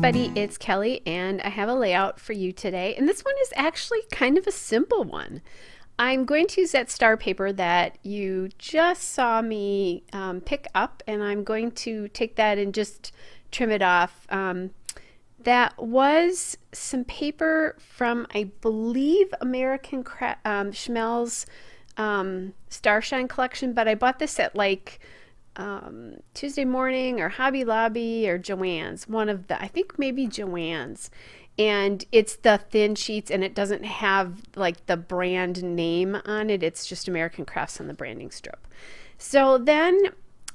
everybody, it's Kelly and I have a layout for you today, and this one is actually kind of a simple one. I'm going to use that star paper that you just saw me pick up, and I'm going to take that and just trim it off. That was some paper from, I believe, Schmel's Starshine collection, but I bought this at like Tuesday Morning or Hobby Lobby or Joann's, one of the, I think maybe Joann's. And it's the thin sheets, and it doesn't have like the brand name on it. It's just American Crafts on the branding strip. So then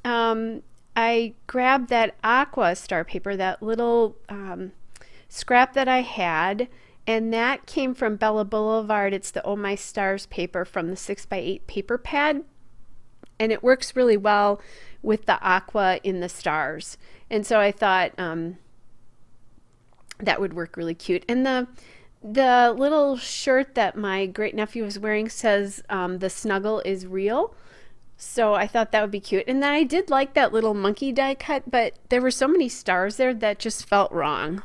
I grabbed that aqua star paper, that little scrap that I had, and that came from Bella Boulevard. It's the Oh My Stars paper from the 6x8 paper pad, and it works really well with the aqua in the stars. And so I thought that would work really cute. And the little shirt that my great nephew was wearing says the snuggle is real. So I thought that would be cute. And then I did like that little monkey die cut, but there were so many stars there that just felt wrong.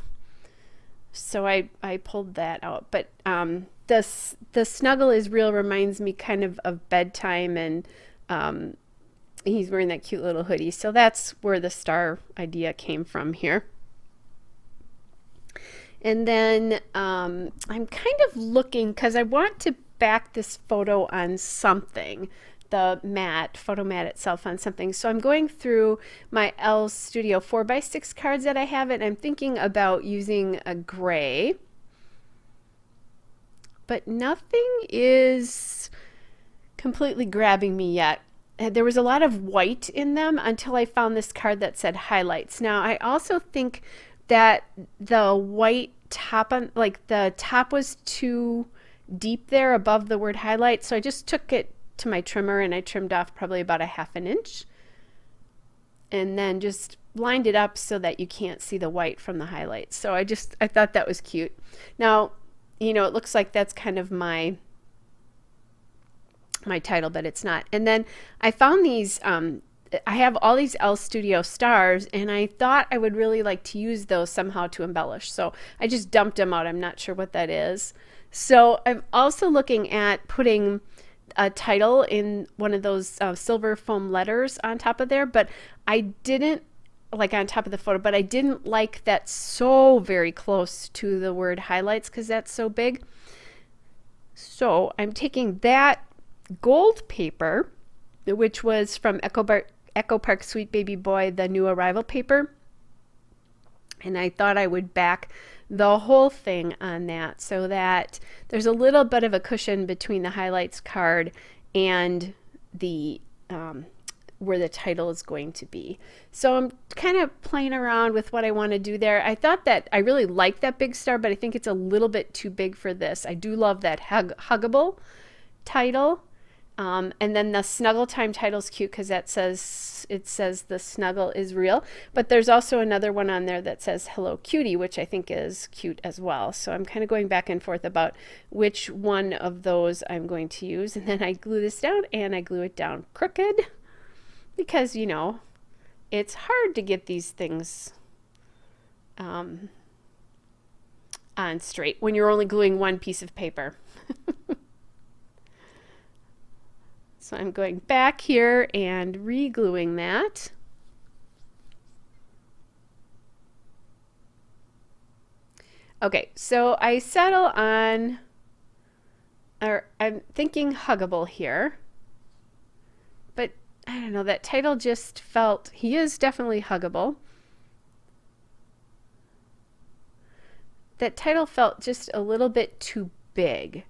So I pulled that out. But the snuggle is real reminds me kind of bedtime, and he's wearing that cute little hoodie. So that's where the star idea came from here. And then I'm kind of looking, because I want to back this photo on something, the photo mat itself on something. So I'm going through my Elle Studio 4x6 cards that I have, and I'm thinking about using a gray. But nothing is completely grabbing me yet. There was a lot of white in them until I found this card that said highlights. Now, I also think that the white top on, like the top was too deep there above the word highlight, so I just took it to my trimmer and I trimmed off probably about a 1/2 inch, and then just lined it up so that you can't see the white from the highlights. So I thought that was cute. Now, you know, it looks like that's kind of my title, but it's not. And then I found these I have all these Elle Studio stars, and I thought I would really like to use those somehow to embellish. So I just dumped them out. I'm not sure what that is. So I'm also looking at putting a title in one of those silver foam letters on top of there, but I didn't like on top of the photo, but I didn't like that so very close to the word highlights because that's so big. So I'm taking that gold paper, which was from Echo Park Sweet Baby Boy, the new arrival paper, and I thought I would back the whole thing on that so that there's a little bit of a cushion between the highlights card and the where the title is going to be. So I'm kind of playing around with what I want to do there. I thought that I really like that big star, but I think it's a little bit too big for this. I do love that huggable title. And then the snuggle time title is cute because it says the snuggle is real, but there's also another one on there that says hello cutie, which I think is cute as well. So I'm kind of going back and forth about which one of those I'm going to use. And then I glue this down, and I glue it down crooked because, you know, it's hard to get these things on straight when you're only gluing one piece of paper. So I'm going back here and re-gluing that. Okay, so I settle on, or I'm thinking huggable here, but I don't know, that title just felt, he is definitely huggable. That title felt just a little bit too big,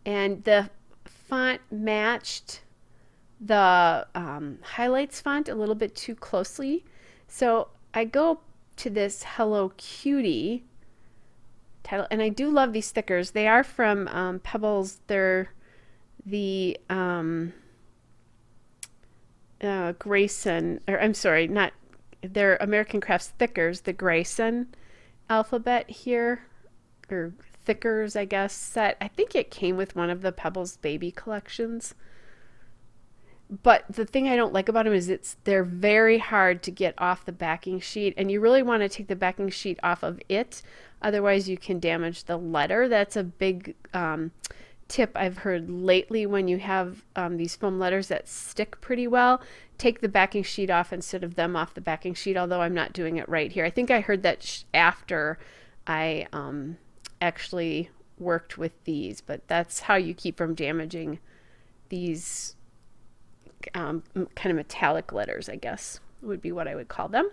and the font matched the highlights font a little bit too closely. So I go to this Hello Cutie title, and I do love these stickers. They are from Pebbles. They're the Grayson, or I'm sorry, not, they're American Crafts Thickers, the Grayson alphabet here, or Thickers, I guess, set. I think it came with one of the Pebbles baby collections. But the thing I don't like about them is they're very hard to get off the backing sheet, and you really want to take the backing sheet off of it, otherwise you can damage the letter. That's a big tip I've heard lately when you have these foam letters that stick pretty well. Take the backing sheet off instead of them off the backing sheet, although I'm not doing it right here. I think I heard that after I actually worked with these, but that's how you keep from damaging these kind of metallic letters, I guess would be what I would call them.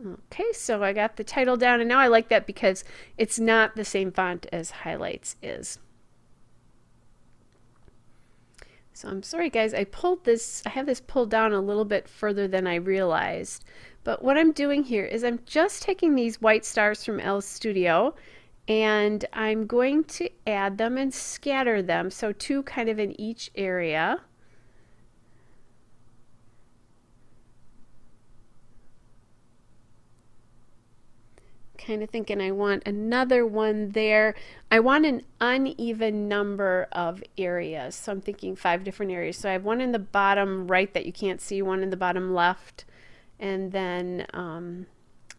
Okay, so I got the title down, and now I like that because it's not the same font as Highlights is. So I'm sorry guys, I have this pulled down a little bit further than I realized. But what I'm doing here is I'm just taking these white stars from L's Studio, and I'm going to add them and scatter them, so 2 kind of in each area. Kind of thinking I want another one there. I want an uneven number of areas, so I'm thinking 5 different areas. So I have one in the bottom right that you can't see, one in the bottom left, and then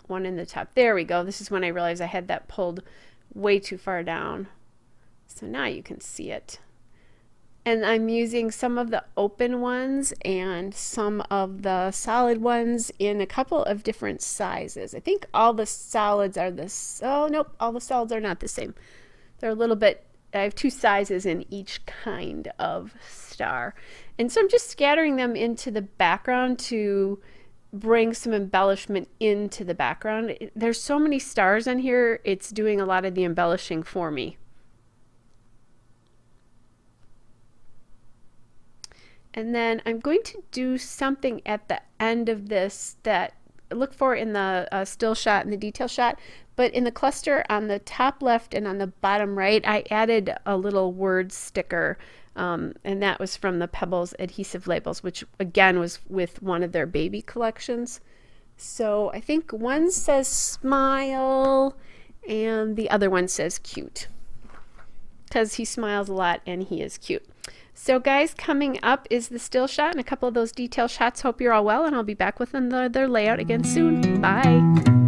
one in the top. There we go. This is when I realized I had that pulled way too far down. So now you can see it. And I'm using some of the open ones and some of the solid ones in a couple of different sizes. I think all the solids are oh nope, all the solids are not the same. They're a little bit, I have 2 sizes in each kind of star. And so I'm just scattering them into the background to bring some embellishment into the background. There's so many stars on here, it's doing a lot of the embellishing for me. And then I'm going to do something at the end of this that look for in the still shot and the detail shot. But in the cluster on the top left and on the bottom right, I added a little word sticker. And that was from the Pebbles adhesive labels, which again was with one of their baby collections. So I think one says smile and the other one says cute, because he smiles a lot and he is cute. So guys, coming up is the still shot and a couple of those detail shots. Hope you're all well, and I'll be back with another layout again soon. Bye.